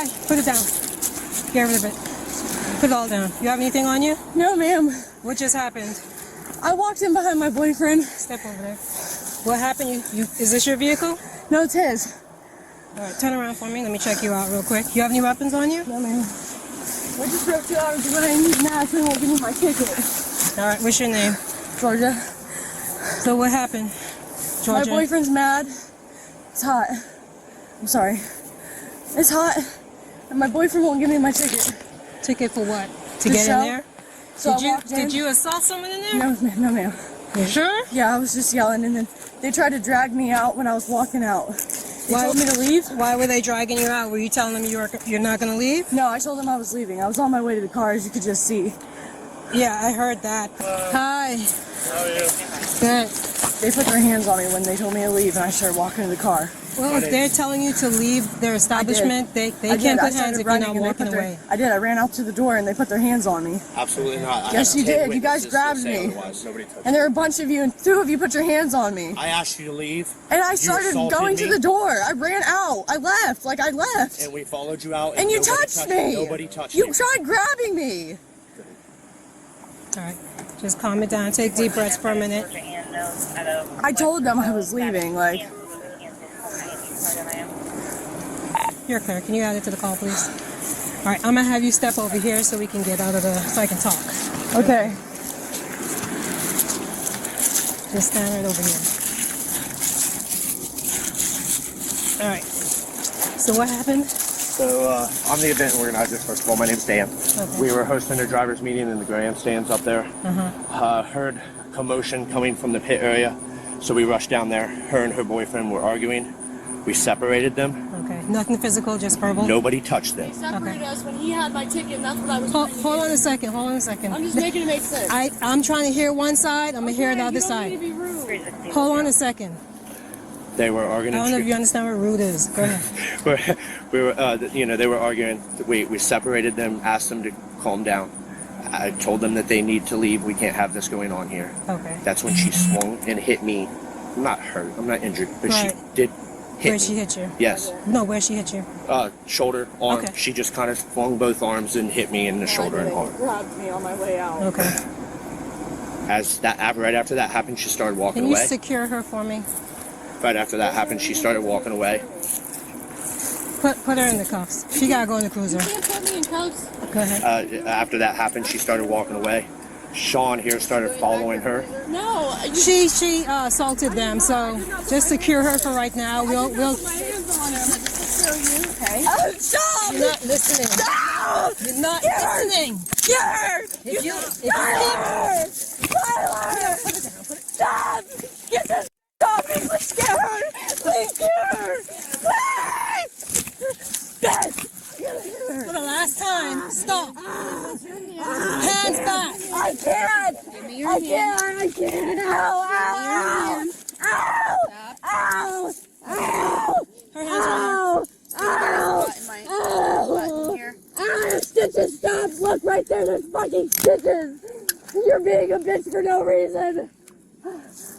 Hi, put it down. Get rid of it. Put it all down. You have anything on you? No, ma'am. What just happened? I walked in behind my boyfriend. Step over there. What happened? Is this your vehicle? No, it's his. All right, turn around for me. Let me check you out real quick. You have any weapons on you? No, ma'am. I just drove 2 hours away and he's mad so he won't give me my ticket. All right, what's your name? Georgia. So what happened? Georgia? My boyfriend's mad. It's hot. I'm sorry. It's hot. And my boyfriend won't give me my ticket. Ticket for what? To The get show. in there? So Did you assault someone in there? No, ma'am. No, ma'am. You sure? Yeah, I was just yelling and then they tried to drag me out when I was walking out. They told me to leave. Why were they dragging you out? Were you telling them you're not going to leave? No, I told them I was leaving. I was on my way to the car, as you could just see. Yeah, I heard that. Hi. How are you? Good. They put their hands on me when they told me to leave, and I started walking to the car. Well, if they're telling you to leave their establishment, they can't put hands if you're not walking away. I did. I ran out to the door, and they put their hands on me. Absolutely not. Yes, you did. You guys grabbed me. Nobody touched And there were a bunch of you, and 2 of you put your hands on me. I asked you to leave. And I started going to the door. I ran out. I left. I left. And we followed you out. And you touched me. Nobody touched you me. You tried grabbing me. All right. Just calm it down. Take deep breaths for a minute. I told them I was leaving. You're clear. Can you add it to the call, please? All right. I'm going to have you step over here so we can get out of so I can talk. Okay. Just stand right over here. All right. So what happened? So I'm the event organizer. First of all, my name's Dan. Okay. We were hosting a drivers meeting in the grandstands up there. Heard commotion coming from the pit area, so we rushed down there. Her and her boyfriend were arguing. We separated them. Okay. Nothing physical, just verbal? Nobody touched them. They separated us when he had my ticket, and that's what I was trying to Hold do. on a second. Hold on a second. I'm just making it make sense. I'm trying to hear one side. I'm going to hear the other side. You don't need to be rude. Hold on a second. They were arguing. I don't know if you understand what rude is. Go ahead. we were, they were arguing. We separated them, asked them to calm down. I told them that they need to leave. We can't have this going on here. Okay. That's when she swung and hit me. I'm not hurt. I'm not injured, but Right. she did hit Where me. she hit you? Yes. No, where she hit you? Shoulder, arm. Okay. She just kind of swung both arms and hit me in the shoulder and arm. Grabbed me on my way out. Okay. Right after that happened, she started walking Can you away. secure her for me? Right after that happened, she started walking away. Put her in the cuffs. She gotta go in the cruiser. You can't put me in cuffs. Go ahead. After that happened, she started walking away. Sean here started following her. No. She assaulted them, so just secure her for right now. We'll. My hands on him. Okay. Stop! You're not listening. Stop! You're not listening. Tyler! If you Tyler! Tyler! Stop! Get this off me! Please get her! Please get her! Please! Yes! for the last time, stop. Hands back. I can't! I can't! Ow! Ow! Ow! Ow! Her hands are Ow! Stitches, stop! Look right there, there's fucking stitches! You're being a bitch for no reason! Ow,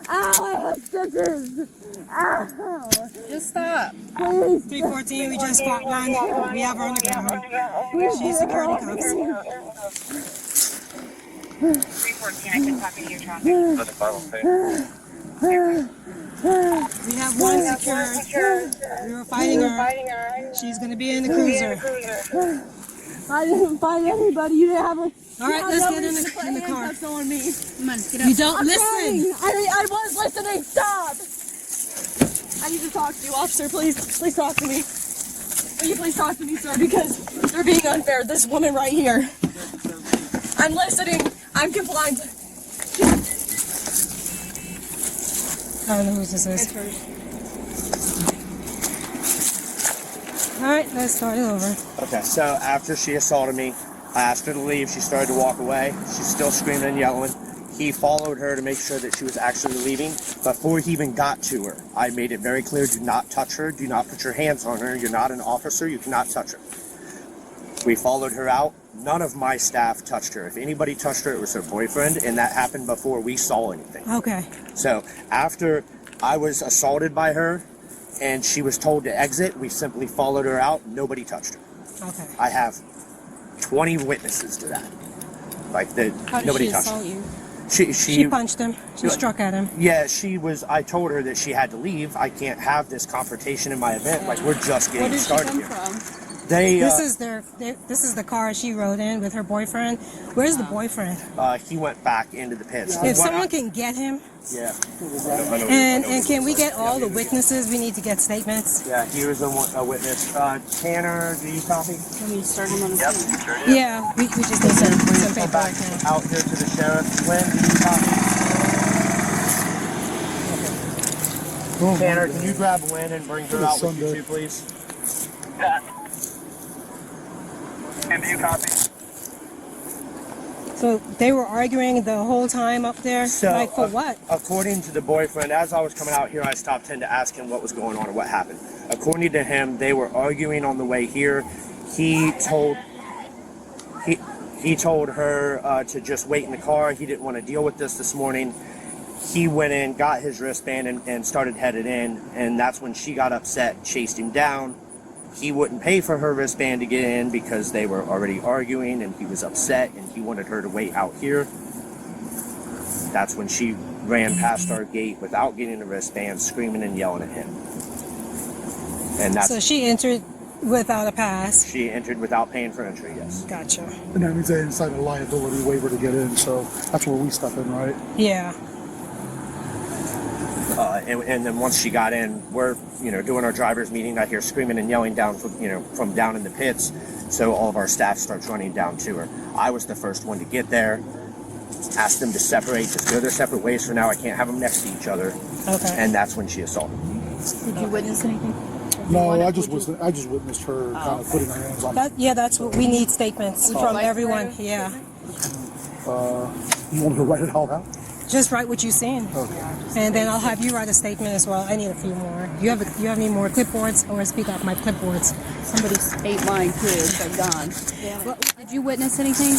I have stitches! Ow! Just stop. Please! 314, we just got one. We have her on the ground. She's security cuffs. 314, I can copy your traffic. We have one secured. We were fighting her. She's going to be in the cruiser. I didn't find anybody. You didn't have a... All right, let's get in the car. On me. Come on, get up. You don't I'm listen. trying. I was listening. Stop. I need to talk to you, officer. Please talk to me. Will you please talk to me, sir? Because they're being unfair. This woman right here. I'm listening. I'm compliant. I don't know who this is. All right, let's start it over. Okay, so after she assaulted me, I asked her to leave. She started to walk away. She's still screaming and yelling. He followed her to make sure that she was actually leaving. Before he even got to her, I made it very clear, do not touch her. Do not put your hands on her. You're not an officer. You cannot touch her. We followed her out. None of my staff touched her. If anybody touched her, it was her boyfriend, and that happened before we saw anything. Okay. So after I was assaulted by her and she was told to exit, we simply followed her out. Nobody touched her. Okay. I have 20 witnesses to that. Like that, How did nobody she touched assault me. you? She punched him. She struck at him. Yeah, she was. I told her that she had to leave. I can't have this confrontation in my event. Like we're just Where getting did she started come here. from? They. This is the car she rode in with her boyfriend. Where's the boyfriend? He went back into the pits. If someone can get him, Yeah. and can we get all the witnesses? We need to get statements. Yeah, he was a witness. Tanner, do you copy? Let me start him on the phone. Yeah, we just need some Go back paperwork now. out here to the sheriff. Lynn, do you copy? Tanner, can you grab Lynn and bring her out with you too, please? Yeah. And do you copy? So they were arguing the whole time up there? So, like for what? According to the boyfriend, as I was coming out here, I stopped in to ask him what was going on or what happened. According to him, they were arguing on the way here. He told her to just wait in the car. He didn't want to deal with this morning. He went in, got his wristband, and started headed in. And that's when she got upset, chased him down. He wouldn't pay for her wristband to get in because they were already arguing, and he was upset, and he wanted her to wait out here. That's when she ran past our gate without getting the wristband, screaming and yelling at him. And that's So she entered without a pass. she entered without paying for entry. Yes. Gotcha. And that means they signed a liability waiver to get in, so that's where we step in, right? Yeah. And then once she got in, we're doing our driver's meeting. I hear screaming and yelling down from down in the pits. So all of our staff starts running down to her. I was the first one to get there. Asked them to separate, just go their separate ways for now. I can't have them next to each other. Okay. And that's when she assaulted me. Did you witness anything? No, I just witnessed her kind of putting her hands on. That's what we need, statements from everyone. Yeah. You want me to write it all out? Just write what you've seen. Okay. And then I'll have you write a statement as well. I need a few more. You have any more clipboards, or speak off my clipboards? Somebody ate mine too. They're gone. Did you witness anything?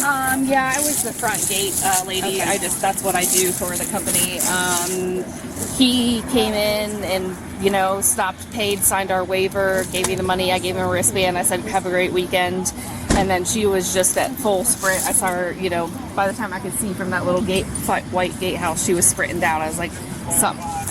Yeah, I was the front gate lady. Okay. That's what I do for the company. He came in and, stopped, paid, signed our waiver, gave me the money. I gave him a wristband. I said, have a great weekend. And then she was just at full sprint. I saw her, by the time I could see from that little white gatehouse, she was sprinting down. I was like,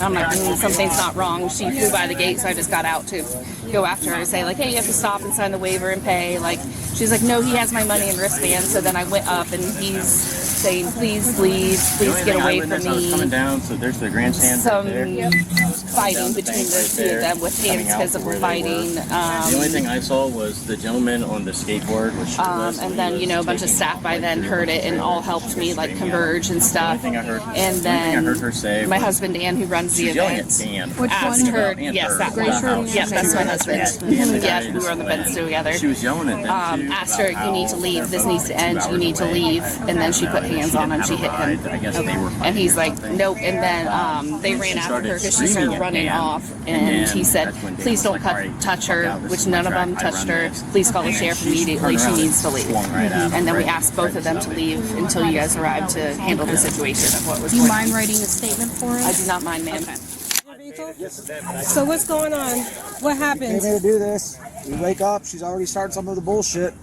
I'm like, something's not wrong. She flew by the gate, so I just got out to go after her and say, like, hey, you have to stop and sign the waiver and pay. Like, she's like, no, he has my money and wristband. So then I went up, and he's saying, please leave, please get away from me. Coming down, so there's the grandstand Some right there. fighting between the two of them with hands, physical fighting. The only thing I saw was the gentleman on the skateboard, which And then, a bunch of staff by then heard it and all helped me, like, converge and stuff. I And heard her say then my was, husband, Dan, who runs the she's yelling at event, Dan. asked her, And yes, her. that Gray shirt one. and Yes, that's my husband. the guy Yeah, we were on the just fence together. She was yelling at them too, Asked her, about you need to how leave, this they're needs to both end, 2 you need to hours leave. away. And then she put hands on him, she hit him. I guess they were And he's like, fighting or nope. something. And then they ran after her because she started screaming at running Dan. off. And And then he said, that's when Dan please was don't like, all right, touch fuck her, out, this which is my none of track, them I touched run her. this. Please call the And sheriff she immediately, turned she around needs to and leave. swung right at him, And then we right- asked both of them to leave until you guys arrived to handle the situation of what was Do you going on. mind writing a statement for I us? do not mind, ma'am. So what's going on? What Came happened? here to do this. We wake up, she's already started some of the bullshit.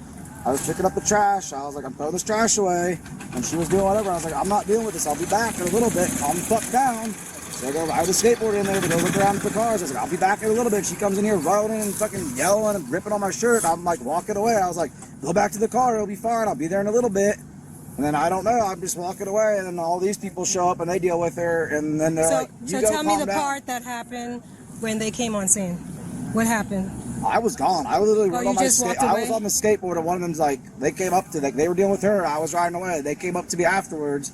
I was picking up the trash. I was like, I'm throwing this trash away. And she was doing whatever. I was like, I'm not dealing with this. I'll be back in a little bit. Calm the fuck down. So I go ride the skateboard in there to go look around at the cars. I was like, I'll be back in a little bit. She comes in here rolling and fucking yelling and ripping on my shirt. I'm like walking away. I was like, go back to the car. It'll be fine. I'll be there in a little bit. And then I don't know. I'm just walking away. And then all these people show up and they deal with her. And then they're like, you So go tell me calm the down. part that happened when they came on scene. What happened? I was gone. I was literally Oh, on you my just walked I was away? on the skateboard and one of them's like, they came up to they were dealing with her. I was riding away. They came up to me afterwards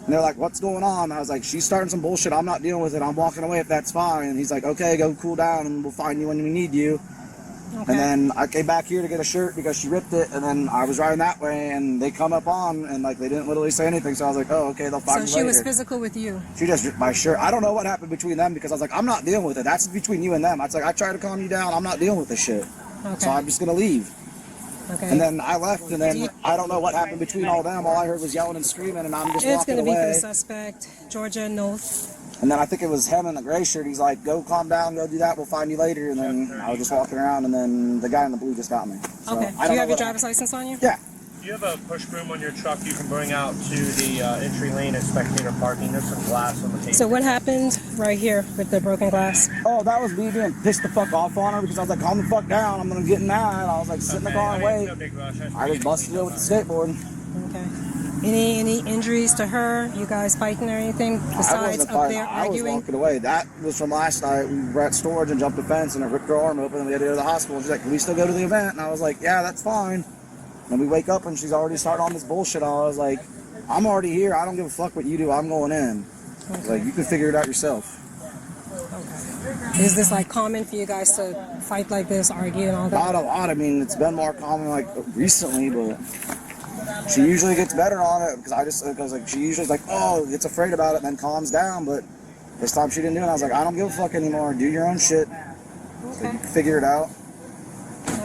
and they're like, what's going on? I was like, she's starting some bullshit. I'm not dealing with it. I'm walking away if that's fine. And he's like, okay, go cool down and we'll find you when we need you. Okay. And then I came back here to get a shirt because she ripped it. And then I was riding that way and they come up on and like they didn't literally say anything. So I was like, oh, okay, they'll find So me she later. was physical with you. She just ripped my shirt. I don't know what happened between them because I was like, I'm not dealing with it. That's between you and them. I was like, I try to calm you down. I'm not dealing with this shit. Okay. So I'm just gonna leave. Okay. And then I left, and then I don't know what happened between all them. All I heard was yelling and screaming, and I'm just It's walking going to be for the away. suspect, Georgia North. And then I think it was him in the gray shirt. He's like, go calm down, go do that, we'll find you later. And then I was just walking around, and then the guy in the blue just got me. So, Okay. Do you have your driver's license on you? Yeah. You have a push broom on your truck you can bring out to the entry lane at spectator parking. There's some glass on the table. So what happened right here with the broken glass? Oh, that was me being pissed the fuck off on her because I was like, calm the fuck down, I'm gonna get mad. I was like, sit in the car and wait. No big rush. I just busted it with the skateboard. Okay. Any injuries to her? You guys fighting or anything I besides wasn't up fighting. there I was arguing? walking away. That was from last night. We were at storage and jumped the fence and I ripped her arm open and we had to go to the hospital. And she's like, can we still go to the event? And I was like, yeah, that's fine. And we wake up and she's already starting on this bullshit. I was like, I'm already here. I don't give a fuck what you do. I'm going in. I was like, you can figure it out yourself. Okay. Is this like common for you guys to fight like this, argue and all that? Not a lot. I mean, it's been more common like recently, but she usually gets better on it because like she usually's like, oh, gets afraid about it and then calms down. But this time she didn't do it. I was like, I don't give a fuck anymore. Do your own shit. So you can figure it out.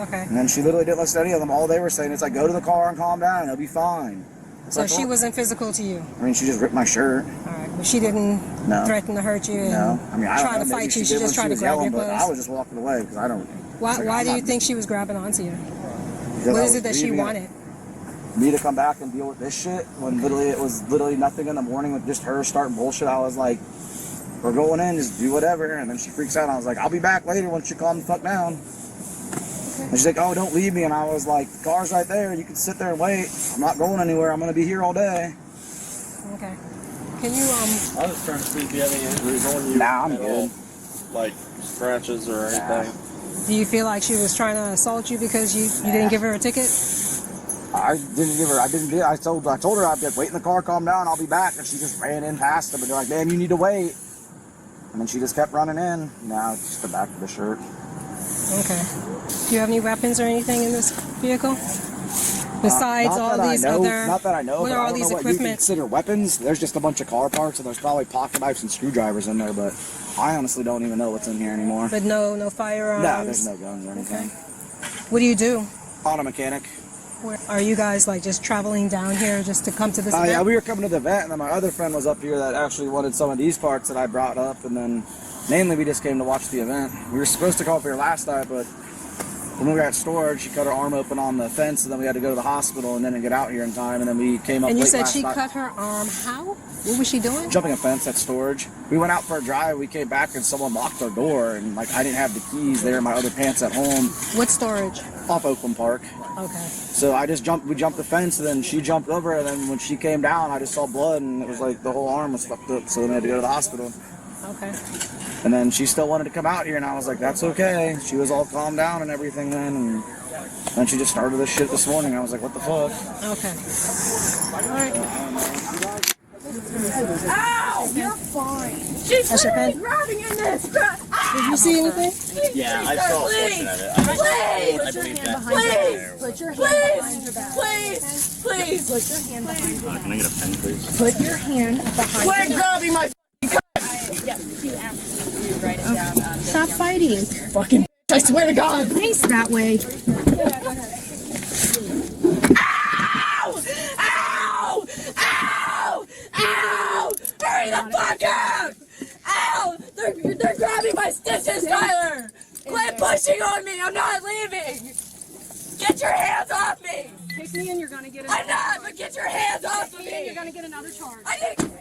Okay. And then she literally didn't listen to any of them. All they were saying is like, go to the car and calm down. It'll be fine. It's So like, she oh. wasn't physical to you? I mean, she just ripped my shirt. All right. But she didn't No. threaten to hurt you and No. I mean, I don't try know. to Maybe fight you. she She did just when tried she to was grab your yelling, but clothes? I was just walking away because I don't. Why do you think she was grabbing onto you? Because What I is was it that she leaving it. wanted? Me to come back and deal with this shit when literally it was literally nothing in the morning with just her starting bullshit. I was like, we're going in, just do whatever. And then she freaks out. I was like, I'll be back later once you calm the fuck down. And she's like, oh, don't leave me. And I was like, the car's right there. You can sit there and wait. I'm not going anywhere. I'm going to be here all day. Okay. Can you I was trying to see if you had any injuries on you. Nah, I'm at good. all, like scratches or anything. do you feel like she was trying to assault you because you didn't give her a ticket? I told her I'd be like, wait in the car, calm down, I'll be back. And she just ran in past them. And they're like, man, you need to wait. And then she just kept running in. Now it's just the back of the shirt. Okay. Do you have any weapons or anything in this vehicle? Besides all these other... Not that I know. What But are I all don't these know what you equipment? consider weapons. There's just a bunch of car parts, and there's probably pocket knives and screwdrivers in there. But I honestly don't even know what's in here anymore. But no firearms? No, there's no guns or anything. What do you do? Auto mechanic. Are you guys like just traveling down here just to come to this event? Yeah, we were coming to the event, and then my other friend was up here that actually wanted some of these parts that I brought up, and then mainly we just came to watch the event. We were supposed to come up here last night, but when we were at storage, she cut her arm open on the fence, and then we had to go to the hospital and then get out here in time, and then we came up And you late said last she night. cut her arm. How? What was she doing? Jumping a fence at storage. We went out for a drive, we came back, and someone locked our door, and like I didn't have the keys there, my other pants at home. What storage? Off Oakland Park. Okay. So we jumped the fence, and then she jumped over, and then when she came down, I just saw blood, and it was like the whole arm was fucked up, so then we had to go to the hospital. Okay. And then she still wanted to come out here, and I was like, that's okay. She was all calmed down and everything then, and then she just started this shit this morning. I was like, what the fuck? Okay. All right. Ow! You're fine. She's That's your literally pen? grabbing in this. Did you see anything? Yeah, I saw a portion of it. Please! I believe that. Please! Put your hand behind Please! your back. Please! Please! Put your hand behind your back. Can I get a pen, please? Put your hand behind Quit grabbing my Stop fighting. fucking I swear to God! Face that way. Ow! Ow! Ow! Ow! Hurry the fuck up! Ow! They're grabbing my stitches, Tyler! Quit pushing on me! I'm not leaving! Get your hands off me! Kick me and you're gonna get I'm not, but get your hands off of me! You're gonna get another charge. I didn't